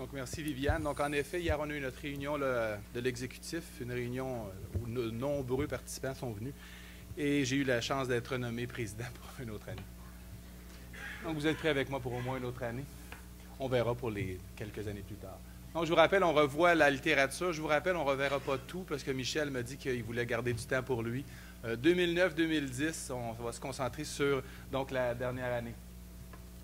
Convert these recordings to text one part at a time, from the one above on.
Donc, merci Viviane. Donc, en effet, hier, on a eu notre réunion là, de l'exécutif, une réunion où de nombreux participants sont venus. Et j'ai eu la chance d'être nommé président pour une autre année. Donc, vous êtes prêts avec moi pour au moins une autre année? On verra pour les quelques années plus tard. Donc, je vous rappelle, on revoit la littérature. Je vous rappelle, on ne reverra pas tout parce que Michel m'a dit qu'il voulait garder du temps pour lui. 2009-2010, on va se concentrer sur donc, la dernière année.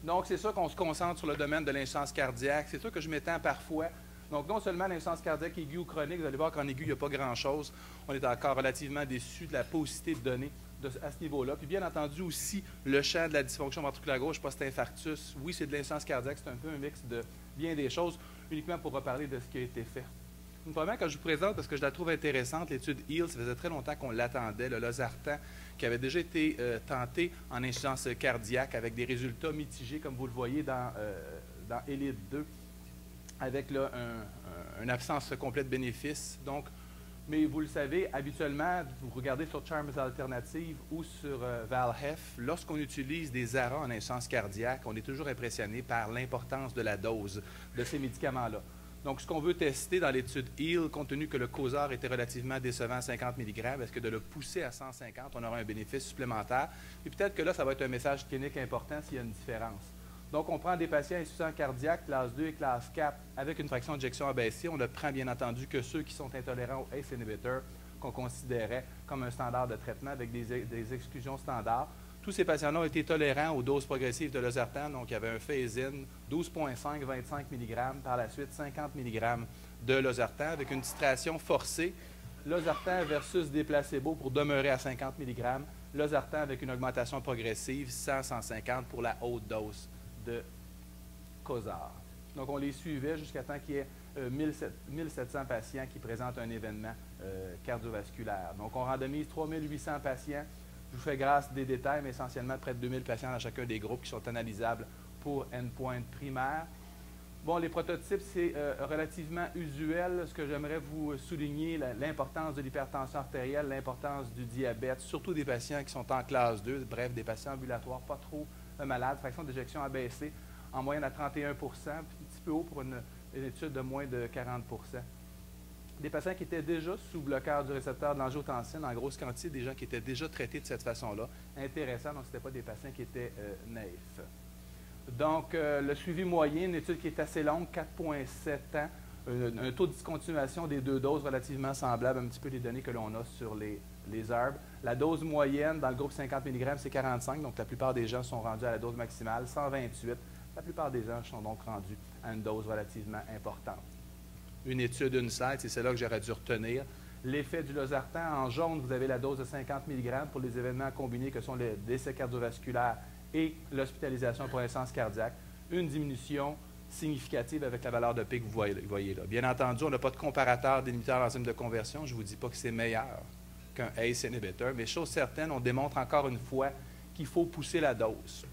Donc, c'est sûr qu'on se concentre sur le domaine de l'insuffisance cardiaque. C'est sûr que je m'étends parfois. Donc, non seulement l'insuffisance cardiaque aiguë ou chronique, vous allez voir qu'en aiguë, il n'y a pas grand-chose. On est encore relativement déçus de la paucité de données à ce niveau-là. Puis, bien entendu, aussi, le champ de la dysfonction ventriculaire gauche, post-infarctus. Oui, c'est de l'insuffisance cardiaque. C'est un peu un mix de bien des choses, uniquement pour reparler de ce qui a été fait. Une première que je vous présente, parce que je la trouve intéressante, l'étude HEAL, ça faisait très longtemps qu'on l'attendait, le losartan, qui avait déjà été tenté en insuffisance cardiaque avec des résultats mitigés, comme vous le voyez dans ELITE 2, avec là, une absence complète de bénéfices. Donc, mais vous le savez, habituellement, vous regardez sur Charms Alternative ou sur ValHef, lorsqu'on utilise des ARA en insuffisance cardiaque, on est toujours impressionné par l'importance de la dose de ces médicaments-là. Donc, ce qu'on veut tester dans l'étude HEAL, compte tenu que le causeur était relativement décevant à 50 mg, est-ce que de le pousser à 150, on aura un bénéfice supplémentaire? Et peut-être que là, ça va être un message clinique important s'il y a une différence. Donc, on prend des patients insuffisants cardiaques, classe 2 et classe 4, avec une fraction d'éjection abaissée. On ne prend bien entendu que ceux qui sont intolérants aux ACE inhibitors, qu'on considérait comme un standard de traitement avec des exclusions standards. Tous ces patients-là ont été tolérants aux doses progressives de losartan, donc il y avait un phase-in 12,5, 25 mg, par la suite 50 mg de losartan avec une titration forcée. Losartan versus des placebos pour demeurer à 50 mg, losartan avec une augmentation progressive 100-150 pour la haute dose de COSAR. Donc on les suivait jusqu'à temps qu'il y ait 1700 patients qui présentent un événement cardiovasculaire. Donc on randomise 3800 patients. Je vous fais grâce des détails, mais essentiellement près de 2000 patients dans chacun des groupes qui sont analysables pour endpoint primaire. Bon, les prototypes, c'est relativement usuel. Ce que j'aimerais vous souligner, l'importance de l'hypertension artérielle, l'importance du diabète, surtout des patients qui sont en classe 2, bref, des patients ambulatoires, pas trop malades, fraction d'éjection abaissée, en moyenne à 31 %, un petit peu haut pour une étude de moins de 40 %. Des patients qui étaient déjà sous bloqueur du récepteur de l'angiotensine, en grosse quantité, des gens qui étaient déjà traités de cette façon-là. Intéressant, donc ce n'était pas des patients qui étaient naïfs. Donc, le suivi moyen, une étude qui est assez longue, 4,7 ans, un taux de discontinuation des deux doses relativement semblable, un petit peu les données que l'on a sur les ARB. La dose moyenne dans le groupe 50 mg, c'est 45, donc la plupart des gens sont rendus à la dose maximale, 128. La plupart des gens sont donc rendus à une dose relativement importante. Une étude, une slide, c'est celle-là que j'aurais dû retenir. L'effet du losartan, en jaune, vous avez la dose de 50 mg pour les événements combinés que sont le décès cardiovasculaire et l'hospitalisation pour insuffisance cardiaque. Une diminution significative avec la valeur de pic que vous voyez là. Bien entendu, on n'a pas de comparateur d'inhibiteurs d'enzyme de conversion. Je ne vous dis pas que c'est meilleur qu'un ACE inhibitor, mais chose certaine, on démontre encore une fois qu'il faut pousser la dose.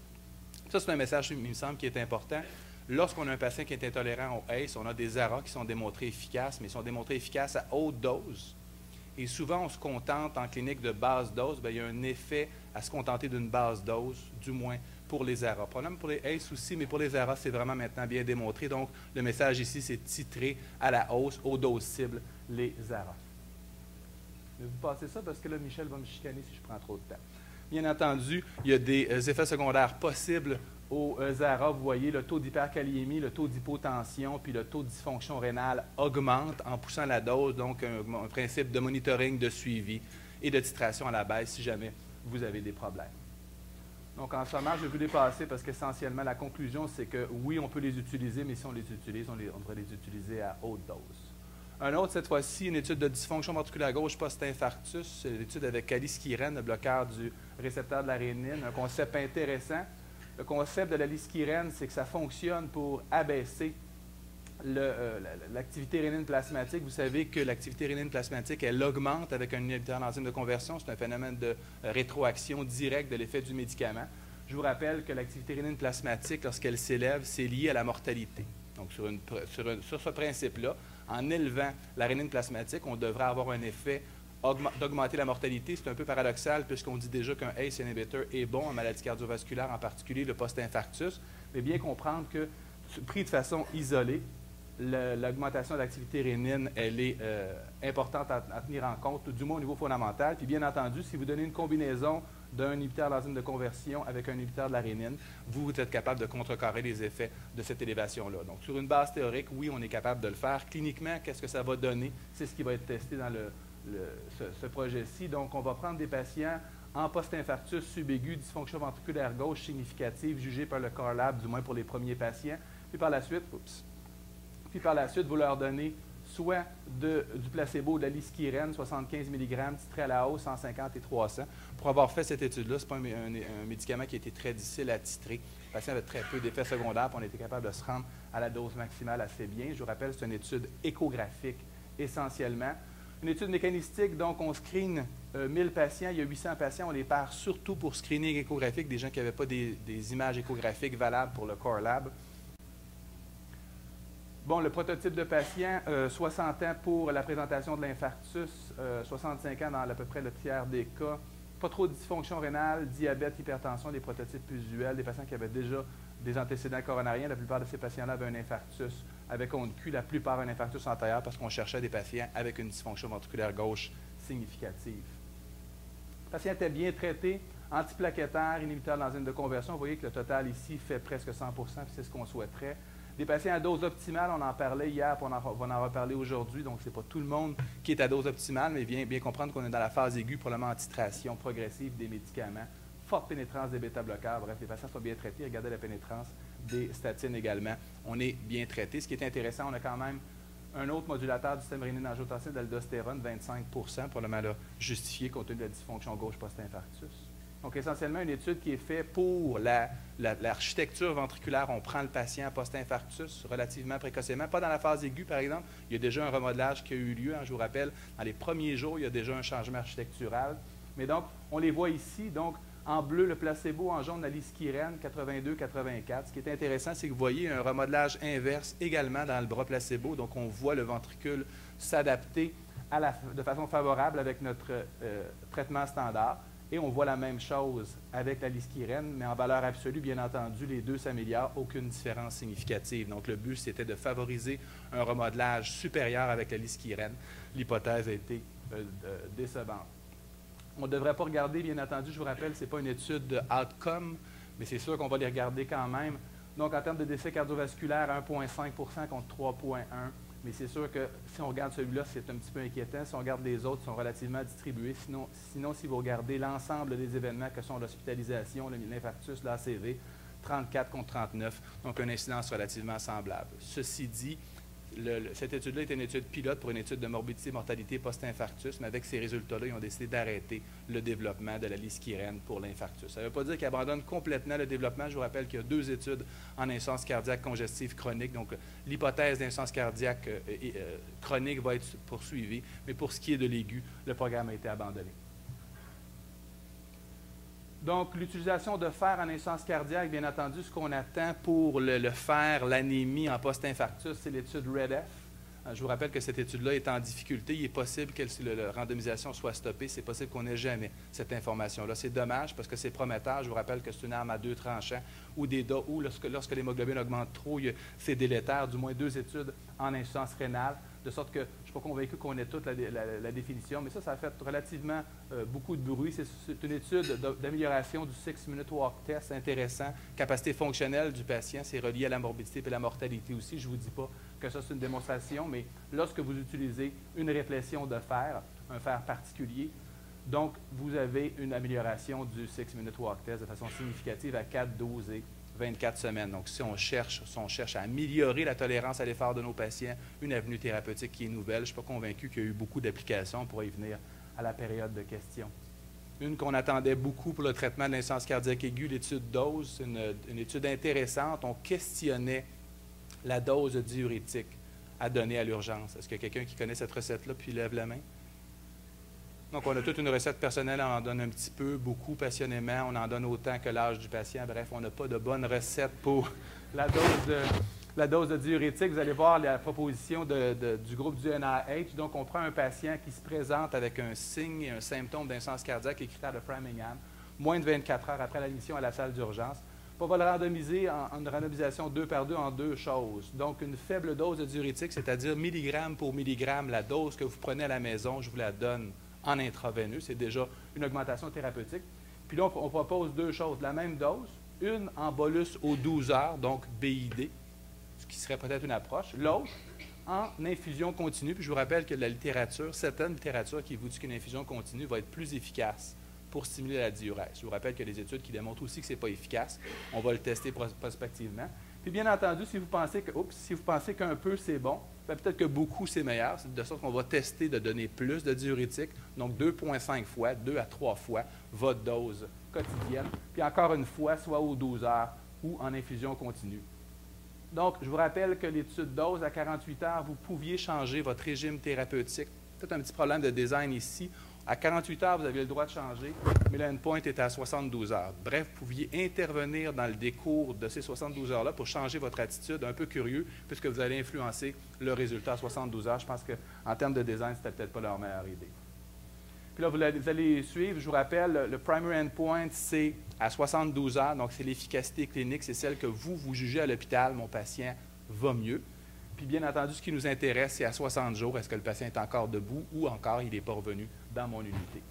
Ça, c'est un message, il me semble, qui est important. Lorsqu'on a un patient qui est intolérant au ACE, on a des ARA qui sont démontrés efficaces, mais ils sont démontrés efficaces à haute dose. Et souvent, on se contente en clinique de basse dose. Bien, il y a un effet à se contenter d'une basse dose, du moins pour les ARA. Problème pour les ACE aussi, mais pour les ARA, c'est vraiment maintenant bien démontré. Donc, le message ici, c'est titrer à la hausse, aux doses cibles, les ARA. Mais vous passez ça parce que là, Michel va me chicaner si je prends trop de temps. Bien entendu, il y a des effets secondaires possibles aux ARA. Vous voyez, le taux d'hyperkaliémie, le taux d'hypotension, puis le taux de dysfonction rénale augmente en poussant la dose, donc un principe de monitoring, de suivi et de titration à la baisse si jamais vous avez des problèmes. Donc, en somme, je vais vous dépasser parce qu'essentiellement, la conclusion, c'est que oui, on peut les utiliser, mais si on les utilise, on devrait les utiliser à haute dose. Un autre, cette fois-ci, une étude de dysfonction ventriculaire gauche post-infarctus, c'est l'étude avec caliskirène, le bloqueur du récepteur de la rénine, un concept intéressant. Le concept de la liskirène, c'est que ça fonctionne pour abaisser l'activité rénine plasmatique. Vous savez que l'activité rénine plasmatique, elle augmente avec un inhibiteur d'enzyme de conversion. C'est un phénomène de rétroaction directe de l'effet du médicament. Je vous rappelle que l'activité rénine plasmatique, lorsqu'elle s'élève, c'est lié à la mortalité. Donc, sur ce principe-là, en élevant la rénine plasmatique, on devrait avoir un effet d'augmenter la mortalité. C'est un peu paradoxal puisqu'on dit déjà qu'un ACE inhibitor est bon en maladie cardiovasculaire, en particulier le post-infarctus, mais bien comprendre que, pris de façon isolée, l'augmentation de l'activité rénine, elle est importante à tenir en compte, du moins au niveau fondamental. Puis bien entendu, si vous donnez une combinaison d'un inhibiteur de l'enzyme de conversion avec un inhibiteur de la rénine, vous êtes capable de contrecarrer les effets de cette élévation-là. Donc, sur une base théorique, oui, on est capable de le faire. Cliniquement, qu'est-ce que ça va donner? C'est ce qui va être testé dans ce projet-ci. Donc, on va prendre des patients en post-infarctus subaigu, dysfonction ventriculaire gauche significative, jugée par le Core Lab, du moins pour les premiers patients. Puis par la suite, vous leur donnez soit du placebo, de la liskirène, 75 mg, titré à la hausse, 150 et 300. Pour avoir fait cette étude-là, ce n'est pas un médicament qui a été très difficile à titrer. Le patient avait très peu d'effets secondaires, puis on était capable de se rendre à la dose maximale assez bien. Je vous rappelle, c'est une étude échographique essentiellement. Une étude mécanistique, donc on screen 1000 patients, il y a 800 patients, on les perd surtout pour screening échographique, des gens qui n'avaient pas des images échographiques valables pour le Core Lab. Bon, le prototype de patient, 60 ans pour la présentation de l'infarctus, 65 ans dans à peu près le tiers des cas. Pas trop de dysfonction rénale, diabète, hypertension, des prototypes usuels, des patients qui avaient déjà des antécédents coronariens. La plupart de ces patients-là avaient un infarctus avec onde Q, la plupart un infarctus antérieur parce qu'on cherchait des patients avec une dysfonction ventriculaire gauche significative. Le patient était bien traité, antiplaquettaire, inhibiteur de l'enzyme de conversion. Vous voyez que le total ici fait presque 100 %, c'est ce qu'on souhaiterait. Des patients à dose optimale, on en parlait hier, puis on va en reparler aujourd'hui, donc ce n'est pas tout le monde qui est à dose optimale, mais bien comprendre qu'on est dans la phase aiguë, probablement en titration progressive des médicaments, forte pénétrance des bêta-bloqueurs, bref, les patients sont bien traités, regardez la pénétrance des statines également, on est bien traité. Ce qui est intéressant, on a quand même un autre modulateur du système rénine-angiotensine d'aldostérone, 25 %, probablement là, justifié compte tenu de la dysfonction gauche post-infarctus. Donc, essentiellement, une étude qui est faite pour l'architecture ventriculaire. On prend le patient post-infarctus relativement précocement, pas dans la phase aiguë, par exemple. Il y a déjà un remodelage qui a eu lieu. Hein, je vous rappelle, dans les premiers jours, il y a déjà un changement architectural. Mais donc, on les voit ici. Donc, en bleu, le placebo, en jaune, la liskirène, 82-84. Ce qui est intéressant, c'est que vous voyez un remodelage inverse également dans le bras placebo. Donc, on voit le ventricule s'adapter de façon favorable avec notre traitement standard. Et on voit la même chose avec la liskirène, mais en valeur absolue, bien entendu, les deux s'améliorent, aucune différence significative. Donc, le but, c'était de favoriser un remodelage supérieur avec la liskirène. L'hypothèse a été décevante. On ne devrait pas regarder, bien entendu, je vous rappelle, ce n'est pas une étude de outcome, mais c'est sûr qu'on va les regarder quand même. Donc, en termes de décès cardiovasculaire, 1,5 % contre 3,1 %. Mais c'est sûr que si on regarde celui-là, c'est un petit peu inquiétant. Si on regarde les autres, ils sont relativement distribués. Sinon, si vous regardez l'ensemble des événements que sont l'hospitalisation, l'infarctus, l'ACV, 34 contre 39, donc une incidence relativement semblable. Ceci dit, cette étude-là est une étude pilote pour une étude de morbidité et mortalité post-infarctus, mais avec ces résultats-là, ils ont décidé d'arrêter le développement de la liskirène pour l'infarctus. Ça ne veut pas dire qu'ils abandonnent complètement le développement. Je vous rappelle qu'il y a 2 études en insuffisance cardiaque congestive chronique, donc l'hypothèse d'insuffisance cardiaque chronique va être poursuivie, mais pour ce qui est de l'aigu, le programme a été abandonné. Donc, l'utilisation de fer en insuffisance cardiaque, bien entendu, ce qu'on attend pour le fer, l'anémie en post-infarctus, c'est l'étude RED-F. Je vous rappelle que cette étude-là est en difficulté. Il est possible que la randomisation soit stoppée. C'est possible qu'on n'ait jamais cette information-là. C'est dommage parce que c'est prometteur. Je vous rappelle que c'est une arme à 2 tranchants ou lorsque l'hémoglobine augmente trop, c'est délétère. Du moins 2 études en insuffisance rénale. De sorte que je ne suis pas convaincu qu'on ait toute la définition, mais ça a fait relativement beaucoup de bruit. C'est une étude d'amélioration du 6-minute walk test intéressant. Capacité fonctionnelle du patient, c'est relié à la morbidité et la mortalité aussi. Je ne vous dis pas que ça, c'est une démonstration, mais lorsque vous utilisez une réflexion de fer, un fer particulier, donc vous avez une amélioration du 6-minute walk test de façon significative à 4, 12 et 24 semaines. Donc, si on cherche à améliorer la tolérance à l'effort de nos patients, une avenue thérapeutique qui est nouvelle, je ne suis pas convaincu qu'il y a eu beaucoup d'applications. On pourra y venir à la période de questions. Une qu'on attendait beaucoup pour le traitement de l'insuffisance cardiaque aiguë, l'étude dose, une étude intéressante. On questionnait la dose diurétique à donner à l'urgence. Est-ce qu'il y a quelqu'un qui connaît cette recette-là, puis lève la main? Donc, on a toute une recette personnelle, on en donne un petit peu, beaucoup, passionnément. On en donne autant que l'âge du patient. Bref, on n'a pas de bonne recette pour la dose de diurétique. Vous allez voir la proposition du groupe du NIH. Donc, on prend un patient qui se présente avec un signe et un symptôme d'insuffisance cardiaque, les critères de Framingham, moins de 24 heures après l'admission à la salle d'urgence. Puis on va le randomiser en une randomisation 2 par 2 en deux choses. Donc, une faible dose de diurétique, c'est-à-dire milligramme pour milligramme, la dose que vous prenez à la maison, je vous la donne en intraveineux. C'est déjà une augmentation thérapeutique. Puis là, on propose deux choses. La même dose, une en bolus aux 12 heures, donc BID, ce qui serait peut-être une approche. L'autre, en infusion continue. Puis je vous rappelle que la littérature, certaines littératures qui vous disent qu'une infusion continue va être plus efficace pour stimuler la diurèse. Je vous rappelle qu'il y a des études qui démontrent aussi que ce n'est pas efficace. On va le tester prospectivement. Puis bien entendu, si vous pensez qu'un peu c'est bon, peut-être que beaucoup c'est meilleur, de sorte qu'on va tester de donner plus de diurétique, donc 2,5 fois, 2 à 3 fois votre dose quotidienne, puis encore une fois, soit aux 12 heures ou en infusion continue. Donc, je vous rappelle que l'étude dose à 48 heures, vous pouviez changer votre régime thérapeutique. Peut-être un petit problème de design ici. À 48 heures, vous aviez le droit de changer, mais l'endpoint était à 72 heures. Bref, vous pouviez intervenir dans le décours de ces 72 heures-là pour changer votre attitude, un peu curieux, puisque vous allez influencer le résultat à 72 heures. Je pense qu'en termes de design, ce n'était peut-être pas leur meilleure idée. Puis là, vous allez suivre, je vous rappelle, le primary endpoint, c'est à 72 heures, donc c'est l'efficacité clinique, c'est celle que vous jugez à l'hôpital, mon patient va mieux. Puis bien entendu, ce qui nous intéresse, c'est à 60 jours, est-ce que le patient est encore debout ou encore il n'est pas revenu dans mon unité.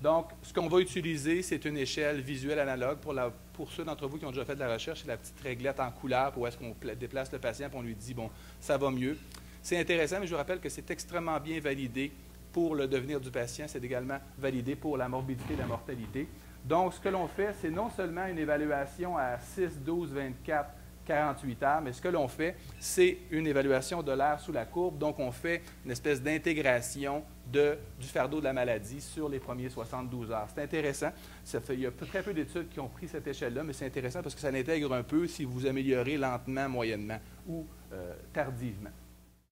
Donc, ce qu'on va utiliser, c'est une échelle visuelle analogue. Pour ceux d'entre vous qui ont déjà fait de la recherche, c'est la petite réglette en couleur pour où est-ce qu'on déplace le patient et on lui dit, bon, ça va mieux. C'est intéressant, mais je vous rappelle que c'est extrêmement bien validé pour le devenir du patient. C'est également validé pour la morbidité et la mortalité. Donc, ce que l'on fait, c'est non seulement une évaluation à 6, 12, 24, 48 heures, mais ce que l'on fait, c'est une évaluation de l'air sous la courbe. Donc, on fait une espèce d'intégration du fardeau de la maladie sur les premiers 72 heures. C'est intéressant. Il y a très peu d'études qui ont pris cette échelle-là, mais c'est intéressant parce que ça l'intègre un peu si vous améliorez lentement, moyennement ou tardivement.